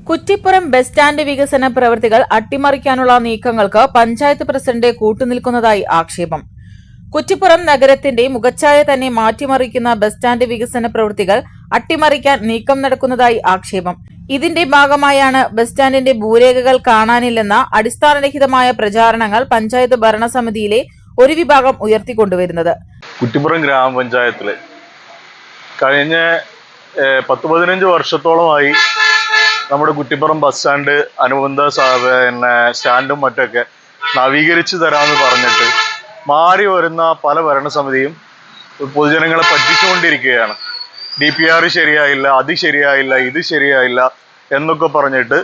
Kuttippuram bus stand വികസന പ്രവൃത്തികൾ അട്ടിമറിക്കാനുള്ള നീക്കങ്ങൾക്ക് panchayat president കൂട്ടുനിൽക്കുന്നതായി ആക്ഷേപം. കുറ്റിപ്പുറം നഗരത്തിന്റെ മുഖച്ഛായ തന്നെ മാറ്റിമറിക്കുന്ന ബസ് സ്റ്റാൻഡ് വികസന പ്രവൃത്തികൾ അട്ടിമറിക്കാൻ നീക്കം നടക്കുന്നതായി ആക്ഷേപം. ഇതിന്റെ ഭാഗമായാണ് ബസ് സ്റ്റാൻഡിന്റെ ഭൂരേഖകൾ കാണാനില്ലെന്ന അടിസ്ഥാനരഹിതമായ പ്രചാരണങ്ങൾ പഞ്ചായത്ത് ഭരണസമിതിയിലെ ഒരു വിഭാഗം ഉയർത്തിക്കൊണ്ടുവരുന്നത്. കുറ്റിപ്പുറം ഗ്രാമപഞ്ചായത്തില് കഴിഞ്ഞ 10-15 വർഷത്തോളമായി നമ്മുടെ കുറ്റിപ്പുറം ബസ് സ്റ്റാൻഡ് അനുബന്ധ സ്റ്റാൻഡും മറ്റൊക്കെ നവീകരിച്ചു തരാമെന്ന് പറഞ്ഞിട്ട് മാറി വരുന്ന പല ഭരണസമിതിയും പൊതുജനങ്ങളെ പറ്റിച്ചുകൊണ്ടിരിക്കുകയാണ്. DPR ശരിയായില്ല, അത് ശരിയായില്ല, ഇത് ശരിയായില്ല എന്നൊക്കെ പറഞ്ഞിട്ട്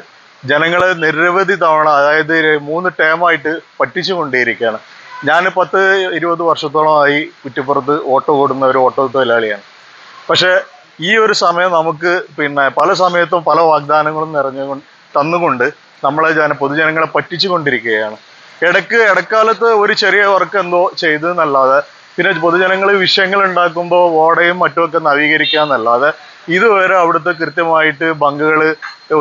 ജനങ്ങളെ നിരവധി തവണ, അതായത് 3 ടേമായിട്ട് പറ്റിച്ചുകൊണ്ടേയിരിക്കുകയാണ്. ഞാൻ 10-20 വർഷത്തോളമായി കുറ്റിപ്പുറത്ത് ഓട്ടോ ഓടുന്ന ഒരു ഓട്ടോ തൊഴിലാളിയാണ്. പക്ഷെ ഈ ഒരു സമയം നമുക്ക് പല സമയത്തും പല വാഗ്ദാനങ്ങളും തന്നുകൊണ്ട് നമ്മളെ പൊതുജനങ്ങളെ പറ്റിച്ചുകൊണ്ടിരിക്കുകയാണ്. ഇടക്കാലത്ത് ഒരു ചെറിയ വർക്ക് എന്തോ ചെയ്തെന്നല്ലാതെ പിന്നെ പൊതുജനങ്ങൾ വിഷയങ്ങൾ ഉണ്ടാക്കുമ്പോൾ ഓടയും മറ്റുമൊക്കെ നവീകരിക്കുക എന്നല്ലാതെ ഇതുവരെ അവിടുത്തെ കൃത്യമായിട്ട് ബങ്കുകൾ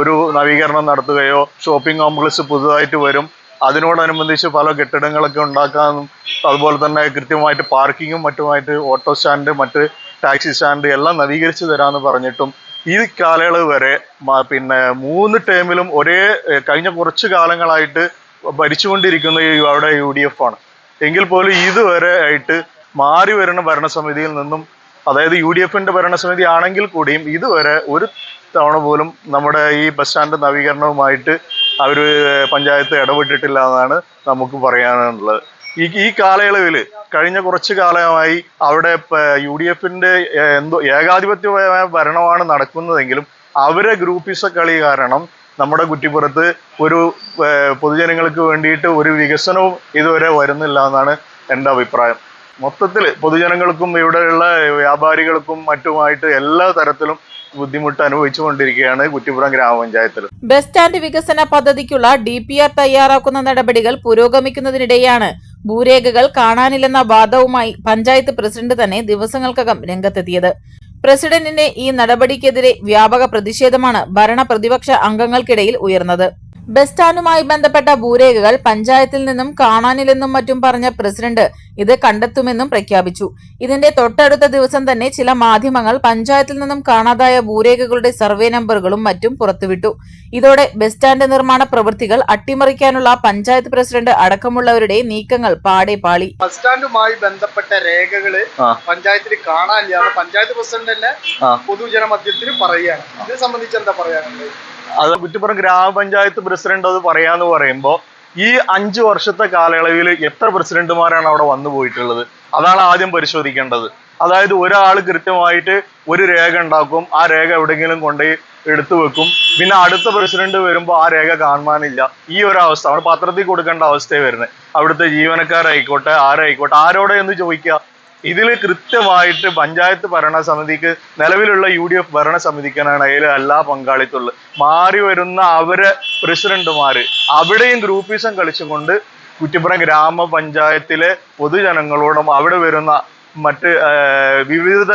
ഒരു നവീകരണം നടത്തുകയോ ഷോപ്പിംഗ് കോംപ്ലക്സ് പുതുതായിട്ട് വരും, അതിനോടനുബന്ധിച്ച് പല കെട്ടിടങ്ങളൊക്കെ ഉണ്ടാക്കാനും അതുപോലെ തന്നെ കൃത്യമായിട്ട് പാർക്കിങ്ങും മറ്റുമായിട്ട് ഓട്ടോ സ്റ്റാൻഡ്, മറ്റ് ടാക്സി സ്റ്റാൻഡ് എല്ലാം നവീകരിച്ച് തരാമെന്ന് പറഞ്ഞിട്ടും ഈ കാലയളവ് വരെ 3 ടേമിലും കഴിഞ്ഞ കുറച്ച് കാലങ്ങളായിട്ട് ഭരിച്ചുകൊണ്ടിരിക്കുന്ന അവിടെ UDF ആണ്. എങ്കിൽ പോലും ഇതുവരെ ആയിട്ട് മാറി വരുന്ന ഭരണസമിതിയിൽ നിന്നും, അതായത് UDFന്റെ ഭരണസമിതി ആണെങ്കിൽ കൂടിയും ഇതുവരെ ഒരു തവണ പോലും നമ്മുടെ ഈ ബസ് സ്റ്റാൻഡ് നവീകരണവുമായിട്ട് പഞ്ചായത്ത് ഇടപെട്ടിട്ടില്ല എന്നാണ് നമുക്ക് പറയാനുള്ളത്. ഈ കാലയളവിൽ കഴിഞ്ഞ കുറച്ച് കാലമായി അവിടെ UDFന്റെ ഏകാധിപത്യമായ ഭരണമാണ് നടക്കുന്നതെങ്കിലും അവരെ ഗ്രൂപ്പിസ കളി കാരണം നമ്മുടെ കുറ്റിപ്പുറത്ത് ഒരു പൊതുജനങ്ങൾക്ക് വേണ്ടിയിട്ട് ഒരു വികസനവും ഇതുവരെ വരുന്നില്ല എന്നാണ് എൻ്റെ അഭിപ്രായം. മൊത്തത്തിൽ പൊതുജനങ്ങൾക്കും ഇവിടെയുള്ള വ്യാപാരികൾക്കും മറ്റുമായിട്ട് എല്ലാ തരത്തിലും ബുദ്ധിമുട്ട് അനുഭവിച്ചുകൊണ്ടിരിക്കുകയാണ് കുറ്റിപ്പുറം ഗ്രാമപഞ്ചായത്തിൽ. ബസ് സ്റ്റാൻഡ് വികസന പദ്ധതിക്കുള്ള DPR തയ്യാറാക്കുന്ന നടപടികൾ പുരോഗമിക്കുന്നതിനിടെയാണ് ഭൂരേഖകൾ കാണാനില്ലെന്ന വാദവുമായി പഞ്ചായത്ത് പ്രസിഡന്റ് തന്നെ ദിവസങ്ങൾക്കകം രംഗത്തെത്തിയത്. പ്രസിഡന്റിന്റെ ഈ നടപടിക്കെതിരെ വ്യാപക പ്രതിഷേധമാണ് ഭരണ പ്രതിപക്ഷ അംഗങ്ങൾക്കിടയിൽ ഉയർന്നത്. ബസ് സ്റ്റാൻഡുമായി ബന്ധപ്പെട്ട ഭൂരേഖകൾ പഞ്ചായത്തിൽ നിന്നും കാണാനില്ലെന്നും മറ്റും പറഞ്ഞ പ്രസിഡന്റ് ഇത് കണ്ടെത്തുമെന്നും പ്രഖ്യാപിച്ചു. ഇതിന്റെ തൊട്ടടുത്ത ദിവസം തന്നെ ചില മാധ്യമങ്ങൾ പഞ്ചായത്തിൽ നിന്നും കാണാതായ ഭൂരേഖകളുടെ സർവേ നമ്പറുകളും മറ്റും പുറത്തുവിട്ടു. ഇതോടെ ബസ് സ്റ്റാൻഡ് നിർമ്മാണ പ്രവൃത്തികൾ അട്ടിമറിക്കാനുള്ള പഞ്ചായത്ത് പ്രസിഡന്റ് അടക്കമുള്ളവരുടെ നീക്കങ്ങൾ പാടെ പാളി. ബസ് സ്റ്റാൻഡുമായി ബന്ധപ്പെട്ട രേഖകള് പഞ്ചായത്തിൽ കാണാനില്ല, പഞ്ചായത്ത് പ്രസിഡന്റ് തന്നെ പൊതുജനമധ്യത്തിൽ പറയുകയാണ്. ഇതിനെ സംബന്ധിച്ച് എന്താ പറയാനുള്ളത്? അത് കുറ്റിപ്പുറം ഗ്രാമപഞ്ചായത്ത് പ്രസിഡന്റ് അത് പറയാന്ന് പറയുമ്പോൾ ഈ 5 വർഷത്തെ കാലയളവിൽ എത്ര പ്രസിഡന്റുമാരാണ് അവിടെ വന്നു പോയിട്ടുള്ളത്? അതാണ് ആദ്യം പരിശോധിക്കേണ്ടത്. അതായത് ഒരാൾ കൃത്യമായിട്ട് ഒരു രേഖ ഉണ്ടാക്കും, ആ രേഖ എവിടെയെങ്കിലും കൊണ്ടുപോയി എടുത്തു വെക്കും, പിന്നെ അടുത്ത പ്രസിഡന്റ് വരുമ്പോൾ ആ രേഖ കാണാനില്ല. ഈ ഒരു അവസ്ഥ അവിടെ പത്രത്തിൽ കൊടുക്കേണ്ട അവസ്ഥയാണ് വരുന്നത്. അവിടുത്തെ ജീവനക്കാരായിക്കോട്ടെ ആരായിക്കോട്ടെ ആരോടെ എന്ന് ചോദിക്കുക. ഇതിൽ കൃത്യമായിട്ട് പഞ്ചായത്ത് ഭരണസമിതിക്ക്, നിലവിലുള്ള UDF ഭരണസമിതിക്കാണ് അതിൽ എല്ലാ പങ്കാളിത്തമുള്ളത്. മാറി വരുന്ന അവരെ പ്രസിഡന്റുമാര് അവിടെയും ഗ്രൂപ്പിസം കളിച്ചുകൊണ്ട് കുറ്റിപ്പുറം ഗ്രാമപഞ്ചായത്തിലെ പൊതുജനങ്ങളോടും അവിടെ വരുന്ന മറ്റ് വിവിധ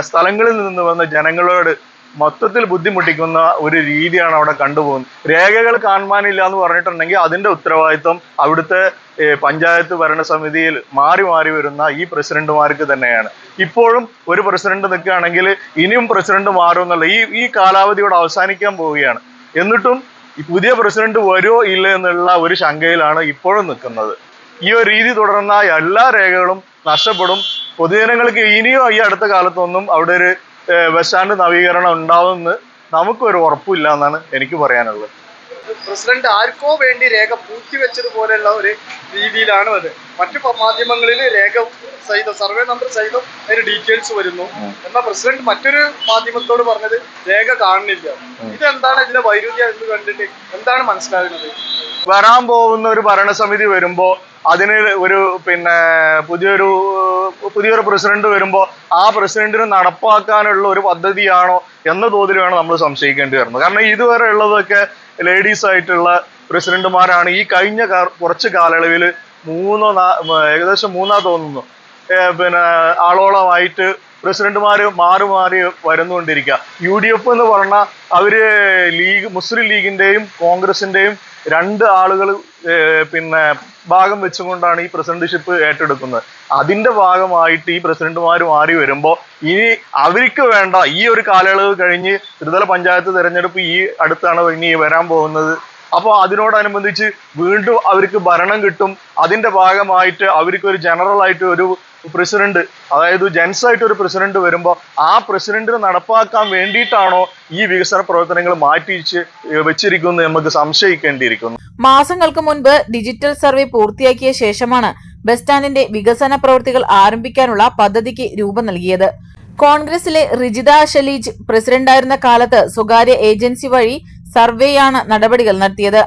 സ്ഥലങ്ങളിൽ നിന്ന് വന്ന ജനങ്ങളോട് മൊത്തത്തിൽ ബുദ്ധിമുട്ടിക്കുന്ന ഒരു രീതിയാണ് അവിടെ കണ്ടുപോകുന്നത്. രേഖകൾ കാണാനില്ല എന്ന് പറഞ്ഞിട്ടുണ്ടെങ്കിൽ അതിന്റെ ഉത്തരവാദിത്വം അവിടുത്തെ പഞ്ചായത്ത് ഭരണസമിതിയിൽ മാറി വരുന്ന ഈ പ്രസിഡന്റുമാർക്ക് തന്നെയാണ്. ഇപ്പോഴും ഒരു പ്രസിഡന്റ് നിൽക്കുകയാണെങ്കിൽ ഇനിയും പ്രസിഡന്റ് മാറും എന്നുള്ള ഈ കാലാവധിയോട് അവസാനിക്കാൻ പോവുകയാണ്. എന്നിട്ടും പുതിയ പ്രസിഡന്റ് വരുമോ ഇല്ല എന്നുള്ള ഒരു ശങ്കയിലാണ് ഇപ്പോഴും നിൽക്കുന്നത്. ഈ ഒരു രീതി തുടർന്ന എല്ലാ രേഖകളും നഷ്ടപ്പെടും. പൊതുജനങ്ങൾക്ക് ഇനിയും ഈ അടുത്ത കാലത്തൊന്നും അവിടെ ഒരു ബസ് സ്റ്റാൻഡ് നവീകരണം ഉണ്ടാവുമെന്ന് നമുക്കൊരു ഉറപ്പില്ല എന്നാണ് എനിക്ക് പറയാനുള്ളത്. പ്രസിഡന്റ് ആർക്കോ വേണ്ടി രേഖ പൂഴ്ത്തിവെച്ചതുപോലെയുള്ള ഒരു രീതിയിലാണ് അത്. മറ്റു മാധ്യമങ്ങളിൽ രേഖ സഹിതം, സർവേ നമ്പർ സഹിതം അതിന് ഡീറ്റെയിൽസ് വരുന്നു. എന്നാൽ പ്രസിഡന്റ് മറ്റൊരു മാധ്യമത്തോട് പറഞ്ഞത് രേഖ കാണുന്നില്ല. ഇതെന്താണ് ഇതിന്റെ വൈരുദ്ധ്യം എന്ന് കണ്ടിട്ട് എന്താണ് മനസ്സിലാകുന്നത്? വരാൻ പോകുന്ന ഒരു ഭരണസമിതി വരുമ്പോ അതിന് ഒരു പുതിയൊരു പ്രസിഡന്റ് വരുമ്പോൾ ആ പ്രസിഡന്റിന് നടപ്പാക്കാനുള്ള ഒരു പദ്ധതിയാണോ എന്ന തോതിൽ വേണം നമ്മൾ സംശയിക്കേണ്ടി വരുന്നത്. കാരണം ഇതുവരെ ഉള്ളതൊക്കെ ലേഡീസ് ആയിട്ടുള്ള പ്രസിഡന്റുമാരാണ്. ഈ കഴിഞ്ഞ കുറച്ച് കാലയളവിൽ ഏകദേശം മൂന്നാ തോന്നുന്നു ആളോളമായിട്ട് പ്രസിഡന്റുമാർ മാറി വരുന്നുകൊണ്ടിരിക്കുക. UDF എന്ന് പറഞ്ഞാൽ അവര് മുസ്ലിം ലീഗിന്റെയും കോൺഗ്രസിന്റെയും രണ്ട് ആളുകൾ പിന്നെ ഭാഗം വെച്ചുകൊണ്ടാണ് ഈ പ്രസിഡന്റ്ഷിപ്പ് ഏറ്റെടുക്കുന്നത്. അതിന്റെ ഭാഗമായിട്ട് ഈ പ്രസിഡന്റുമാർ മാറി വരുമ്പോൾ ഇനി അവർക്ക് വേണ്ട ഈ ഒരു കാലയളവ് കഴിഞ്ഞ് ത്രിതല പഞ്ചായത്ത് തെരഞ്ഞെടുപ്പ് ഈ അടുത്താണ് ഇനി വരാൻ പോകുന്നത്. അപ്പോൾ അതിനോടനുബന്ധിച്ച് വീണ്ടും അവർക്ക് ഭരണം കിട്ടും. അതിന്റെ ഭാഗമായിട്ട് അവർക്ക് ഒരു ജനറൽ ആയിട്ട് ഒരു പ്രസിഡന്റ്, അതായത് ജെൻസ് ആയിട്ട് ഒരു പ്രസിഡന്റ് വരുമ്പോൾ ആ പ്രസിഡന്റിന് നടപ്പാക്കാൻ വേണ്ടിയിട്ടാണോ ഈ വികസന പ്രവർത്തനങ്ങൾ വെച്ചിരിക്കുന്നത് നമുക്ക് സംശയിക്കേണ്ടിയിരിക്കുന്നു. മാസങ്ങൾക്ക് മുൻപ് ഡിജിറ്റൽ സർവേ പൂർത്തിയാക്കിയ ശേഷമാണ് ബസ് സ്റ്റാൻഡിന്റെ വികസന പ്രവൃത്തികൾ ആരംഭിക്കാനുള്ള പദ്ധതിക്ക് രൂപം നൽകിയത്. കോൺഗ്രസിലെ റിജിത ഷലീജ് പ്രസിഡന്റായിരുന്ന കാലത്ത് സ്വകാര്യ ഏജൻസി വഴി സർവേയാണ് നടപടികൾ നടത്തിയത്.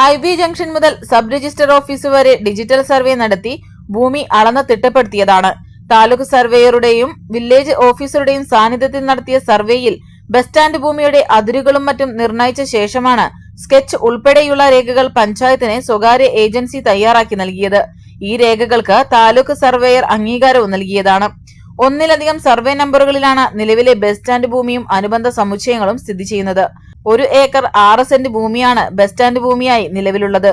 ഹൈവേ ജംഗ്ഷൻ മുതൽ സബ് രജിസ്റ്റർ ഓഫീസ് വരെ ഡിജിറ്റൽ സർവേ നടത്തി ഭൂമി അളന്ന് തിട്ടപ്പെടുത്തിയതാണ്. താലൂക്ക് സർവേയറുടെയും വില്ലേജ് ഓഫീസറുടെയും സാന്നിധ്യത്തിൽ നടത്തിയ സർവേയിൽ ബസ് സ്റ്റാൻഡ് ഭൂമിയുടെ അതിരുകളും മറ്റും നിർണയിച്ച ശേഷമാണ് സ്കെച്ച് ഉൾപ്പെടെയുള്ള രേഖകൾ പഞ്ചായത്തിന് സ്വകാര്യ ഏജൻസി തയ്യാറാക്കി നൽകിയത്. ഈ രേഖകൾക്ക് താലൂക്ക് സർവേയർ അംഗീകാരവും നൽകിയതാണ്. ഒന്നിലധികം സർവേ നമ്പറുകളിലാണ് നിലവിലെ ബസ് സ്റ്റാൻഡ് ഭൂമിയും അനുബന്ധ സമുച്ചയങ്ങളും സ്ഥിതി ചെയ്യുന്നത്. 1 ഏക്കർ 6 സെന്റ് ഭൂമിയാണ് ബസ് സ്റ്റാൻഡ് ഭൂമിയായി നിലവിലുള്ളത്.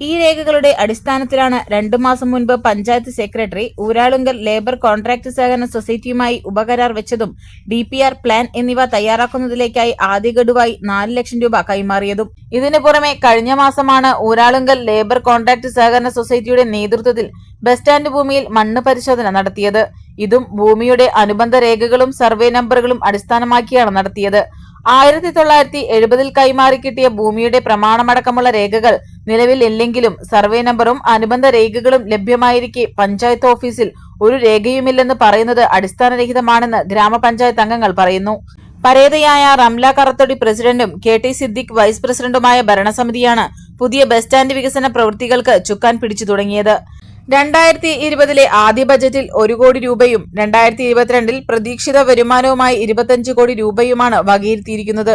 ഈ രേഖകളുടെ അടിസ്ഥാനത്തിലാണ് 2 മാസം മുൻപ് panchayat secretary Uralungal labour contract സഹകരണ സൊസൈറ്റിയുമായി ഉപകരാർ വെച്ചതും DPR പ്ലാൻ എന്നിവ തയ്യാറാക്കുന്നതിലേക്കായി ആദ്യ ഗഡുവായി 4 ലക്ഷം രൂപ കൈമാറിയതും. ഇതിനു പുറമെ കഴിഞ്ഞ മാസമാണ് ഊരാളുങ്കൽ ലേബർ കോൺട്രാക്ട് സഹകരണ സൊസൈറ്റിയുടെ നേതൃത്വത്തിൽ ബസ് സ്റ്റാൻഡ് ഭൂമിയിൽ മണ്ണ് പരിശോധന നടത്തിയത്. ഇതും ഭൂമിയുടെ അനുബന്ധ രേഖകളും സർവേ നമ്പറുകളും അടിസ്ഥാനമാക്കിയാണ് നടത്തിയത്. 1970 കൈമാറി കിട്ടിയ ഭൂമിയുടെ പ്രമാണമടക്കമുള്ള രേഖകൾ നിലവിൽ ഇല്ലെങ്കിലും സർവേ നമ്പറും അനുബന്ധ രേഖകളും ലഭ്യമായിരിക്കെ പഞ്ചായത്ത് ഓഫീസിൽ ഒരു രേഖയുമില്ലെന്ന് പറയുന്നത് അടിസ്ഥാനരഹിതമാണെന്ന് ഗ്രാമപഞ്ചായത്ത് അംഗങ്ങൾ പറയുന്നു. പരേതയായ റംല കറത്തൊടി പ്രസിഡന്റും KT സിദ്ദിഖ് വൈസ് പ്രസിഡന്റുമായ ഭരണസമിതിയാണ് പുതിയ ബസ് സ്റ്റാൻഡ് വികസന പ്രവൃത്തികൾക്ക് ചുക്കാൻ പിടിച്ചു തുടങ്ങിയത്. 2020 ആദ്യ ബജറ്റിൽ 1 കോടി രൂപയും 2022 പ്രതീക്ഷിത വരുമാനവുമായി 25 കോടി രൂപയുമാണ് വകയിരുത്തിയിരിക്കുന്നത്.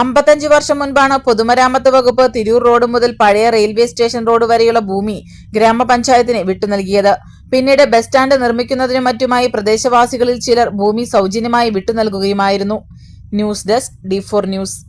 55 വർഷം മുൻപാണ് പൊതുമരാമത്ത് വകുപ്പ് തിരൂർ റോഡ് മുതൽ പഴയ റെയിൽവേ സ്റ്റേഷൻ റോഡ് വരെയുള്ള ഭൂമി ഗ്രാമപഞ്ചായത്തിന് വിട്ടു നൽകിയത്. പിന്നീട് ബസ് സ്റ്റാൻഡ് നിർമ്മിക്കുന്നതിനും മറ്റുമായി പ്രദേശവാസികളിൽ ചിലർ ഭൂമി സൗജന്യമായി വിട്ടു നൽകുകയുമായിരുന്നു. News desk D4 news.